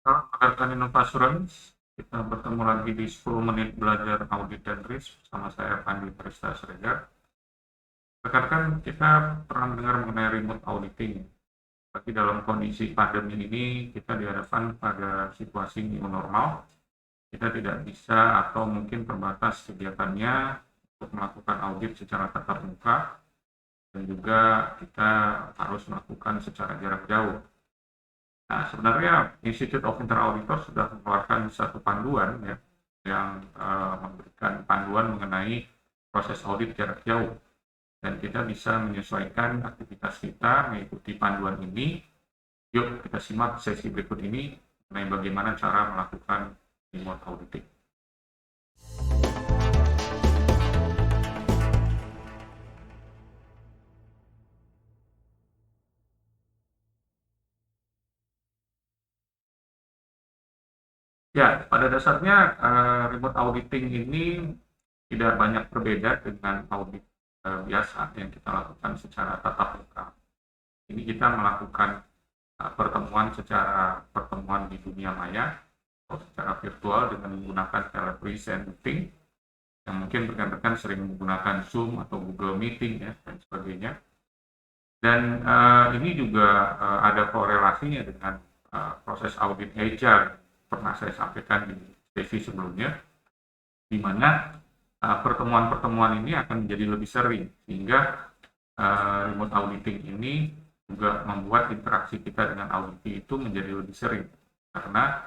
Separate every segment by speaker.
Speaker 1: Salam rekan Innovasurance, kita bertemu lagi di 10 menit belajar audit dan risk bersama saya Pandi Prista Sregar. Rekan-rekan, kita pernah mendengar mengenai remote auditing. Tapi dalam kondisi pandemi ini, kita dihadapkan pada situasi new normal. Kita tidak bisa atau mungkin terbatas kegiatannya untuk melakukan audit secara tatap muka, dan juga kita harus melakukan secara jarak jauh. Nah, sebenarnya Institute of Internal Auditor sudah mengeluarkan satu panduan ya, yang memberikan panduan mengenai proses audit jarak jauh, dan kita bisa menyesuaikan aktivitas kita mengikuti panduan ini. Yuk kita simak sesi berikut ini mengenai bagaimana cara melakukan remote auditing. Ya, pada dasarnya remote auditing ini tidak banyak berbeda dengan audit biasa yang kita lakukan secara tatap muka. Ini kita melakukan pertemuan di dunia maya atau secara virtual dengan menggunakan telepresence meeting, yang mungkin rekan-rekan sering menggunakan Zoom atau Google Meeting ya dan sebagainya. Dan ini juga ada korelasinya dengan proses audit HR pernah saya sampaikan di sesi sebelumnya, di mana pertemuan-pertemuan ini akan menjadi lebih sering, sehingga remote auditing ini juga membuat interaksi kita dengan auditi itu menjadi lebih sering, karena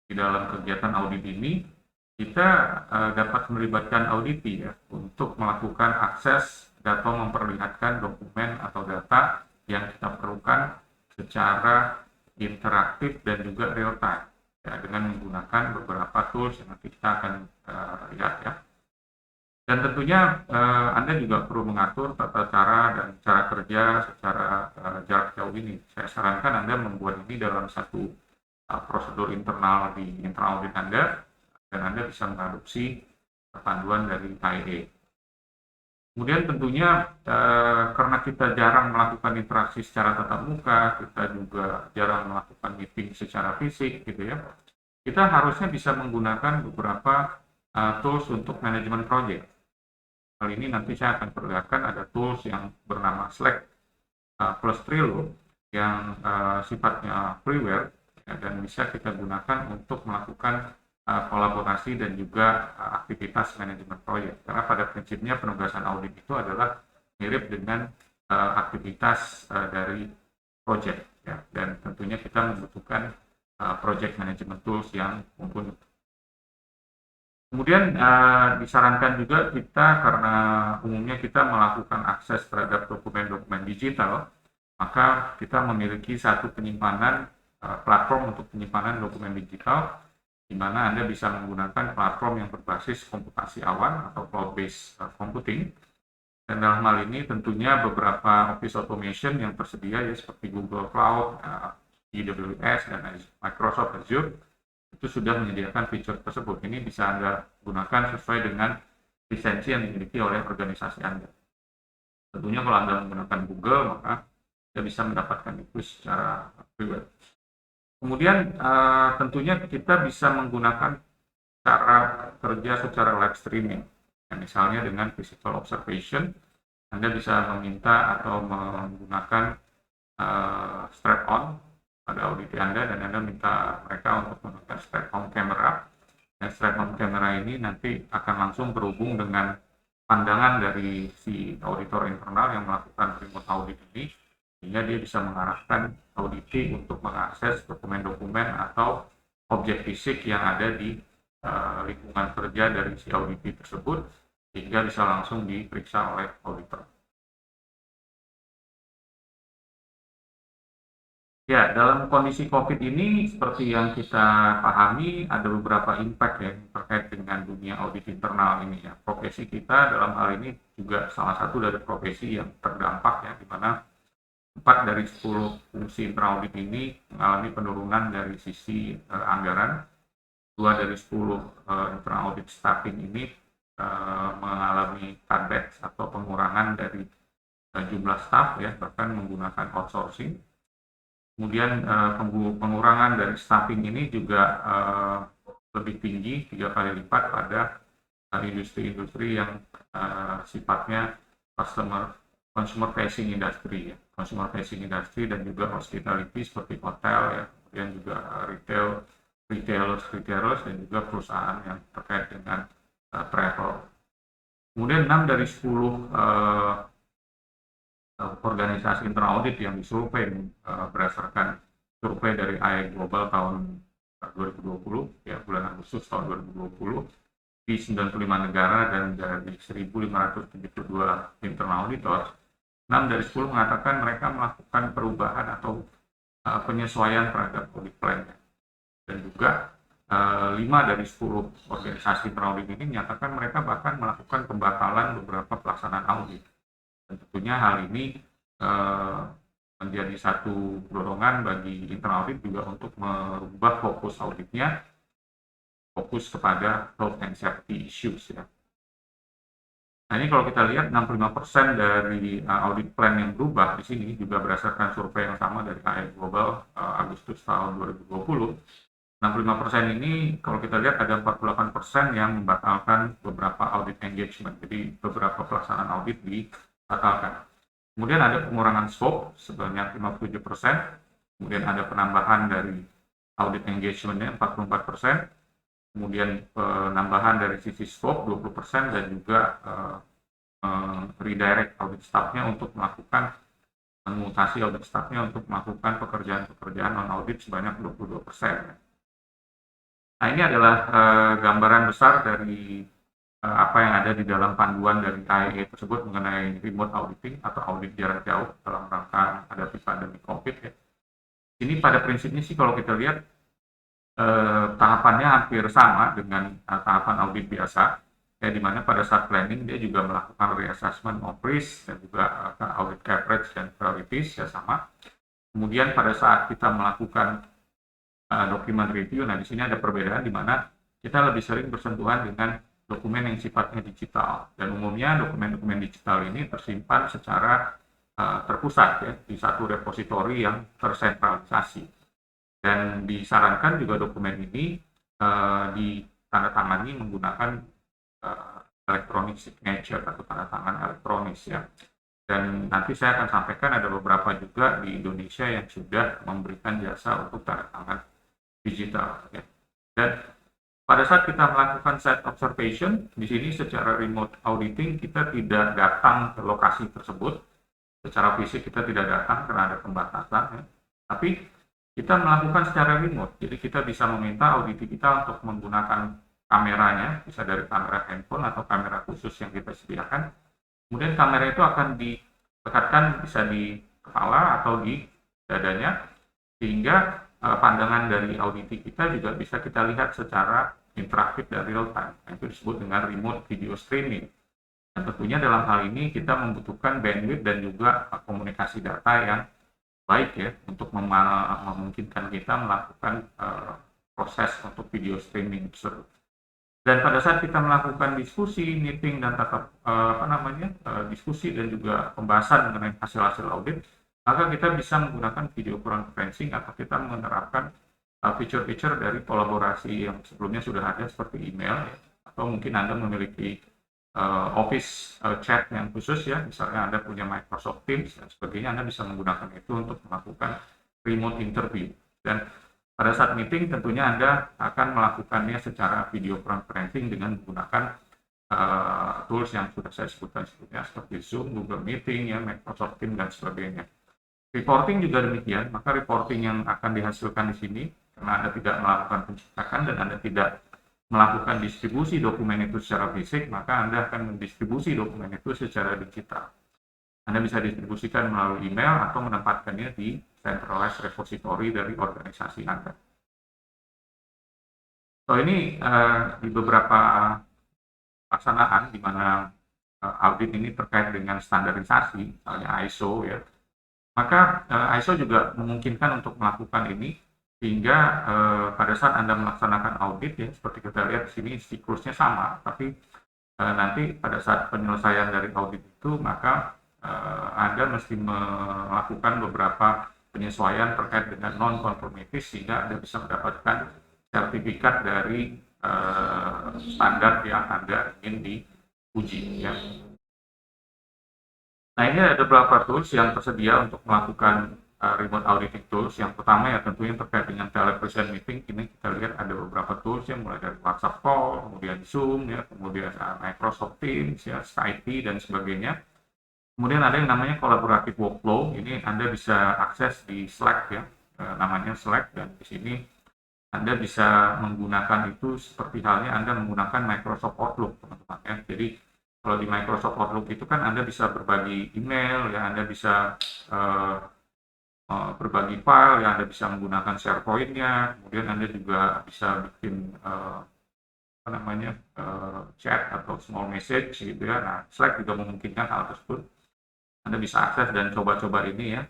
Speaker 1: di dalam kegiatan audit ini kita dapat melibatkan auditi ya untuk melakukan akses atau memperlihatkan dokumen atau data yang kita perlukan secara interaktif dan juga real time ya, dengan menggunakan beberapa tools yang nanti kita akan lihat ya. Dan tentunya Anda juga perlu mengatur tata cara dan cara kerja secara jarak jauh ini. Saya sarankan Anda membuat ini dalam satu prosedur internal di internal audit Anda, dan Anda bisa mengadopsi panduan dari IAA. Kemudian tentunya karena kita jarang melakukan interaksi secara tatap muka, kita juga jarang melakukan meeting secara fisik gitu ya, kita harusnya bisa menggunakan beberapa tools untuk manajemen project. Kali ini nanti saya akan perlihatkan ada tools yang bernama Slack plus Trello yang sifatnya freeware ya, dan bisa kita gunakan untuk melakukan kolaborasi dan juga aktivitas manajemen proyek. Karena pada prinsipnya penugasan audit itu adalah mirip dengan aktivitas dari proyek ya, dan tentunya kita membutuhkan project management tools yang mumpuni. Kemudian disarankan juga kita, karena umumnya kita melakukan akses terhadap dokumen-dokumen digital, maka kita memiliki satu penyimpanan platform untuk penyimpanan dokumen digital, di mana Anda bisa menggunakan platform yang berbasis komputasi awan atau cloud-based computing. Dan dalam hal ini tentunya beberapa office automation yang tersedia ya, seperti Google Cloud, AWS, dan Microsoft Azure itu sudah menyediakan fitur tersebut. Ini bisa Anda gunakan sesuai dengan lisensi yang dimiliki oleh organisasi Anda. Tentunya kalau Anda menggunakan Google, maka Anda bisa mendapatkan itu secara pribadi. Kemudian tentunya kita bisa menggunakan cara kerja secara live streaming. Ya, misalnya dengan physical observation, Anda bisa meminta atau menggunakan strap-on pada auditi Anda, dan Anda minta mereka untuk menggunakan strap-on camera. Dan strap-on camera ini nanti akan langsung berhubung dengan pandangan dari si auditor internal yang melakukan remote audit ini, sehingga dia bisa mengarahkan auditi untuk mengakses dokumen-dokumen atau objek fisik yang ada di lingkungan kerja dari si auditi tersebut, sehingga bisa langsung diperiksa oleh auditor. Ya, dalam kondisi COVID ini seperti yang kita pahami, ada beberapa impact ya terkait dengan dunia audit internal ini ya. Profesi kita dalam hal ini juga salah satu dari profesi yang terdampak ya, di mana 4 dari 10 fungsi internal audit ini mengalami penurunan dari sisi anggaran. 2 dari 10 internal audit staffing ini mengalami cutback atau pengurangan dari jumlah staff ya, bahkan menggunakan outsourcing. Kemudian pengurangan dari staffing ini juga lebih tinggi 3 kali lipat pada industri-industri yang sifatnya consumer facing industry ya. Consumer facing industry dan juga hospitality seperti hotel ya, kemudian juga retailers dan juga perusahaan yang terkait dengan travel. Kemudian 6 dari 10 organisasi internal audit yang disurvei berdasarkan survei dari AI Global tahun 2020 ya, bulan Agustus tahun 2020 di 95 negara dan dari 1.572 internal auditor, 6 dari 10 mengatakan mereka melakukan perubahan atau penyesuaian terhadap audit plan. Dan juga 5 dari 10 organisasi internal audit ini menyatakan mereka bahkan melakukan pembatalan beberapa pelaksanaan audit. Dan tentunya hal ini menjadi satu dorongan bagi internal audit juga untuk merubah fokus auditnya, fokus kepada health and safety issues ya. Nah ini kalau kita lihat 65% dari audit plan yang berubah di sini juga berdasarkan survei yang sama dari AI Global Agustus tahun 2020. 65% ini kalau kita lihat ada 48% yang membatalkan beberapa audit engagement, jadi beberapa pelaksanaan audit dibatalkan. Kemudian ada pengurangan scope sebanyak 57%, kemudian ada penambahan dari audit engagementnya 44%, kemudian penambahan dari sisi scope 20% dan juga redirect audit staffnya untuk melakukan mutasi audit staffnya untuk melakukan pekerjaan-pekerjaan non-audit sebanyak 22%. Nah ini adalah gambaran besar dari apa yang ada di dalam panduan dari IAA tersebut mengenai remote auditing atau audit jarak jauh dalam rangka menghadapi pandemi COVID ya. Ini pada prinsipnya sih kalau kita lihat tahapannya hampir sama dengan tahapan audit biasa ya, di mana pada saat planning dia juga melakukan reassessment of risk dan juga audit coverage dan priorities ya sama. Kemudian pada saat kita melakukan dokumen review, nah di sini ada perbedaan di mana kita lebih sering bersentuhan dengan dokumen yang sifatnya digital dan umumnya dokumen-dokumen digital ini tersimpan secara terpusat ya di satu repositori yang tersentralisasi. Dan disarankan juga dokumen ini ditandatangani menggunakan electronic signature atau tanda tangan elektronis ya. Dan nanti saya akan sampaikan ada beberapa juga di Indonesia yang sudah memberikan jasa untuk tanda tangan digital ya. Dan pada saat kita melakukan site observation di sini secara remote auditing kita tidak datang ke lokasi tersebut secara fisik, kita tidak datang karena ada pembatasan ya. Tapi kita melakukan secara remote, jadi kita bisa meminta auditi kita untuk menggunakan kameranya, bisa dari kamera handphone atau kamera khusus yang kita sediakan. Kemudian kamera itu akan dilekatkan bisa di kepala atau di dadanya, sehingga pandangan dari auditi kita juga bisa kita lihat secara interaktif dan real time. Itu disebut dengan remote video streaming. Dan tentunya dalam hal ini kita membutuhkan bandwidth dan juga komunikasi data yang baik ya untuk memungkinkan kita melakukan proses untuk video streaming tersebut. Dan pada saat kita melakukan diskusi, meeting dan diskusi dan juga pembahasan mengenai hasil-hasil audit, maka kita bisa menggunakan video conferencing atau kita menerapkan feature-feature dari kolaborasi yang sebelumnya sudah ada seperti email ya, atau mungkin Anda memiliki Office chat yang khusus ya, misalnya Anda punya Microsoft Teams dan sebagainya, Anda bisa menggunakan itu untuk melakukan remote interview. Dan pada saat meeting tentunya Anda akan melakukannya secara video conferencing dengan menggunakan tools yang sudah saya sebutkan sebelumnya seperti Zoom, Google Meeting, ya, Microsoft Teams dan sebagainya. Reporting juga demikian, maka reporting yang akan dihasilkan di sini karena Anda tidak melakukan pencetakan dan Anda tidak melakukan distribusi dokumen itu secara fisik, maka Anda akan mendistribusi dokumen itu secara digital. Anda bisa distribusikan melalui email atau menempatkannya di centralized repository dari organisasi Anda. So ini di beberapa pelaksanaan di mana audit ini terkait dengan standarisasi, misalnya ISO ya, maka ISO juga memungkinkan untuk melakukan ini. Sehingga pada saat Anda melaksanakan audit ya, seperti kita lihat di sini siklusnya sama, tapi nanti pada saat penyelesaian dari audit itu maka Anda mesti melakukan beberapa penyesuaian terkait dengan non-conformity sehingga Anda bisa mendapatkan sertifikat dari standar yang Anda ingin diuji. Ya. Nah, ini ada beberapa tools yang tersedia untuk melakukan remote auditing tools. Yang pertama ya tentunya terkait dengan telepresence meeting. Ini kita lihat ada beberapa tools yang mulai dari WhatsApp call, kemudian Zoom, ya, kemudian Microsoft Teams, ya, Skype dan sebagainya. Kemudian ada yang namanya collaborative workflow. Ini Anda bisa akses di Slack, ya, namanya Slack, dan di sini Anda bisa menggunakan itu seperti halnya Anda menggunakan Microsoft Outlook, teman-teman. Ya. Jadi kalau di Microsoft Outlook itu kan Anda bisa berbagi email, ya, Anda bisa berbagi file, ya, Anda bisa menggunakan SharePoint-nya, kemudian Anda juga bisa bikin chat atau small message gitu ya. Nah, Slack juga memungkinkan hal tersebut. Anda bisa akses dan coba-coba ini ya.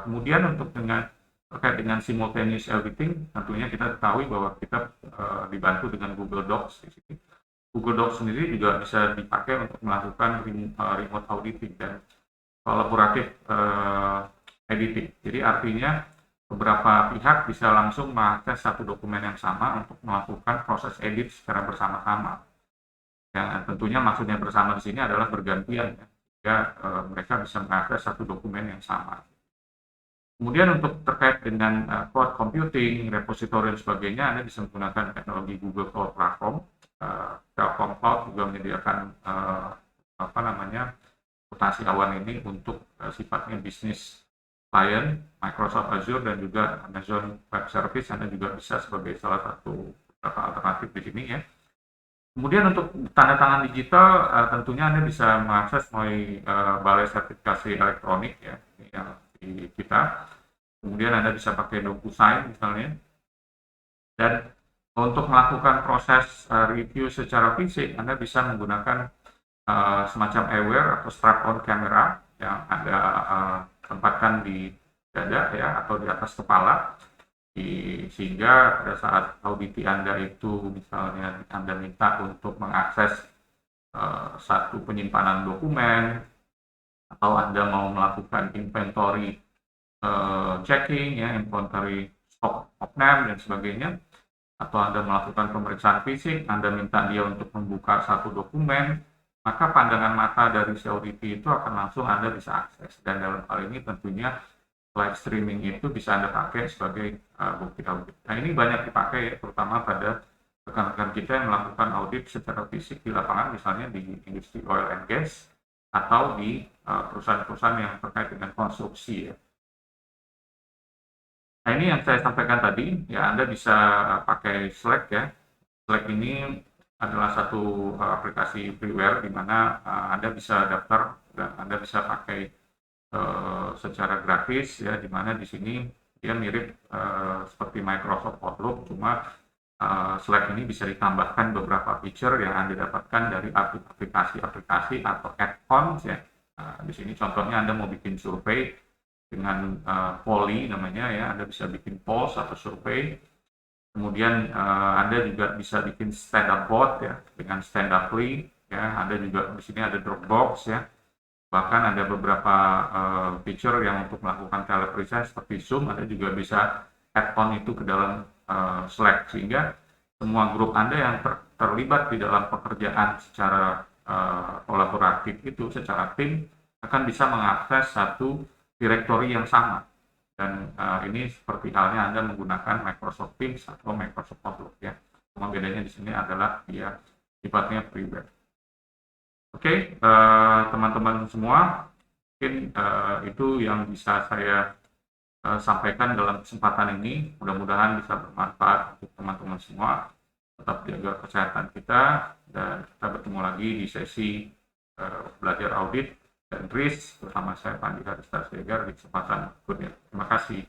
Speaker 1: Kemudian untuk terkait dengan simultaneous editing, tentunya kita ketahui bahwa kita dibantu dengan Google Docs di sini. Google Docs sendiri juga bisa dipakai untuk melakukan remote auditing dan kolaboratif editing. Jadi artinya beberapa pihak bisa langsung mengakses satu dokumen yang sama untuk melakukan proses edit secara bersama-sama. Ya, tentunya maksudnya bersama di sini adalah bergantian, ya, sehingga mereka bisa mengakses satu dokumen yang sama. Kemudian untuk terkait dengan cloud computing, repository dan sebagainya, Anda bisa menggunakan teknologi Google Cloud Platform. Telkom Cloud juga menyediakan mutasi awan ini untuk sifatnya bisnis client, Microsoft Azure dan juga Amazon Web Service. Anda juga bisa sebagai salah satu alternatif di sini ya. Kemudian untuk tanda tangan digital, tentunya Anda bisa mengakses melalui balai sertifikasi elektronik ya, yang di kita. Kemudian Anda bisa pakai DocuSign misalnya. Dan untuk melakukan proses review secara fisik, Anda bisa menggunakan semacam eyewear atau strap-on camera yang Anda tempatkan di dada ya atau di atas kepala, sehingga pada saat auditi Anda itu misalnya Anda minta untuk mengakses satu penyimpanan dokumen atau Anda mau melakukan inventory checking ya, inventory stock of name dan sebagainya, atau Anda melakukan pemeriksaan fisik, Anda minta dia untuk membuka satu dokumen, maka pandangan mata dari si auditi itu akan langsung Anda bisa akses. Dan dalam hal ini tentunya live streaming itu bisa Anda pakai sebagai bukti audit. Nah, ini banyak dipakai ya, terutama pada rekan-rekan kita yang melakukan audit secara fisik di lapangan, misalnya di industri oil and gas atau di perusahaan-perusahaan yang terkait dengan konstruksi ya. Nah, ini yang saya sampaikan tadi, ya Anda bisa pakai Slack ya. Slack ini adalah satu aplikasi freeware di mana Anda bisa daftar dan Anda bisa pakai secara gratis ya, di mana di sini dia mirip seperti Microsoft Outlook, cuma Slack ini bisa ditambahkan beberapa feature yang Anda dapatkan dari aplikasi-aplikasi atau add-ons ya. Di sini contohnya Anda mau bikin survei dengan Polly namanya ya, Anda bisa bikin polls atau survei. Kemudian Anda juga bisa bikin stand up bot ya dengan stand up link ya. Anda juga di sini ada Dropbox ya. Bahkan ada beberapa feature yang untuk melakukan telepresence seperti Zoom, Anda juga bisa add-on itu ke dalam Slack, sehingga semua grup Anda yang terlibat di dalam pekerjaan secara kolaboratif itu secara tim akan bisa mengakses satu direktori yang sama. Dan ini seperti halnya Anda menggunakan Microsoft Teams atau Microsoft Outlook ya. Cuma bedanya di sini adalah dia sifatnya private. Oke, teman-teman semua, mungkin itu yang bisa saya sampaikan dalam kesempatan ini. Mudah-mudahan bisa bermanfaat untuk teman-teman semua. Tetap jaga kesehatan kita dan kita bertemu lagi di sesi belajar audit dan risk bersama saya Pandi Haristar Siregar di kesempatan berikutnya. Terima kasih.